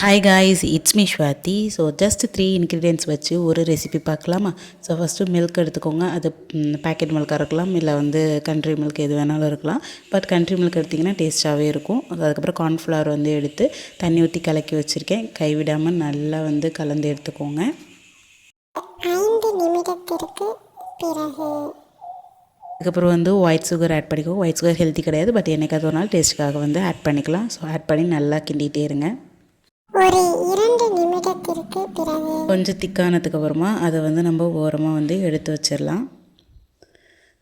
Hi guys, it's me Swathi. So just 3 ingredients வச்சு ஒரு recipe பார்க்கலாமா? ஸோ ஃபஸ்ட்டு மில்க் எடுத்துக்கோங்க. அது பேக்கெட் மில்காக இருக்கலாம், இல்லை கண்ட்ரி மில்க் எது வேணாலும் இருக்கலாம். பட் கண்ட்ரி மில்க் எடுத்திங்கன்னா டேஸ்ட்டாகவே இருக்கும். அதுக்கப்புறம் கார்ன்ஃப்ளவர் எடுத்து தண்ணி ஊற்றி கலக்கி வச்சுருக்கேன். கைவிடாமல் நல்லா கலந்து எடுத்துக்கோங்க. 5 நிமிடத்திற்கு பிறகு அதுக்கப்புறம் ஒயிட் சுகர் ஆட் பண்ணிக்கோ. ஒயிட் சுகர் ஹெல்த்தி கிடையாது, பட் என்னைக்காவது ஒரு நாள் டேஸ்ட்டுக்காக ஆட் பண்ணிக்கலாம். ஸோ ஆட் பண்ணி நல்லா கிண்டிகிட்டே இருங்க. ஒரு 2 நிமிடத்திற்கு பிறகு கொஞ்சம் திக்கானதுக்கு அப்புறமா அதை நம்ம ஓரமாக எடுத்து வச்சிடலாம்.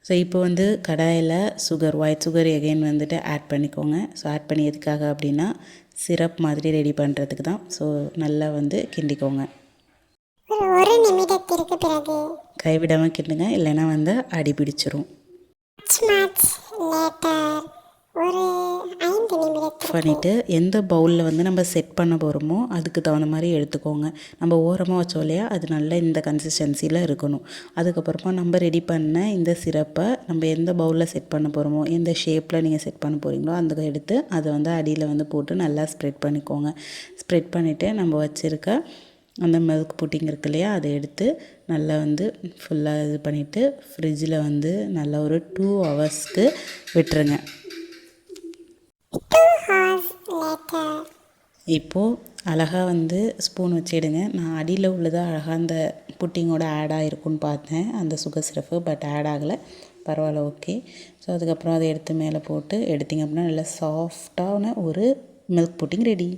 ஸோ இப்போ கடாயில் ஒயிட் சுகர் எகெயின் ஆட் பண்ணிக்கோங்க. ஸோ ஆட் பண்ணி எதுக்காக அப்படின்னா சிரப் மாதிரி ரெடி பண்ணுறதுக்கு தான். ஸோ நல்லா கிண்டிக்கோங்க. ஒரு நிமிடத்திற்கு பிறகு கைவிடாமல் கிண்டுங்க, இல்லைன்னா அடி பிடிச்சிரும். ஒரு 5 நிமிடத்துக்கு பண்ணிவிட்டு எந்த பவுலில் நம்ம செட் பண்ண போகிறோமோ அதுக்கு தகுந்த மாதிரி எடுத்துக்கோங்க. நம்ம ஓரமாக வச்சோம் இல்லையா, அது நல்லா இந்த கன்சிஸ்டன்சியில் இருக்கணும். அதுக்கப்புறமா நம்ம ரெடி பண்ண இந்த சிரப்பை நம்ம எந்த பவுலில் செட் பண்ண போகிறோமோ, எந்த ஷேப்பில் நீங்கள் செட் பண்ண போகிறீங்களோ அந்த எடுத்து அதை அடியில் போட்டு நல்லா ஸ்ப்ரெட் பண்ணிக்கோங்க. ஸ்ப்ரெட் பண்ணிவிட்டு நம்ம வச்சுருக்க அந்த மில்க் புட்டிங் இருக்கு இல்லையா, அதை எடுத்து நல்லா ஃபுல்லாக இது பண்ணிவிட்டு ஃப்ரிட்ஜில் நல்லா ஒரு 2 ஹவர்ஸ்க்கு விட்டுருங்க. இப்போது அழகாக ஸ்பூன் வச்சிடுங்க. நான் அடியில் உள்ளதாக அழகாக அந்த புட்டிங்கோட ஆட் ஆகிருக்குன்னு பார்த்தேன், அந்த சுகர் சிரப்பு. பட் ஆட் ஆகலை, பரவாயில்ல, ஓகே. ஸோ அதுக்கப்புறம் அதை எடுத்து மேலே போட்டு எடுத்திங்க அப்படின்னா நல்லா சாஃப்டான ஒரு மில்க் புட்டிங் ரெடி.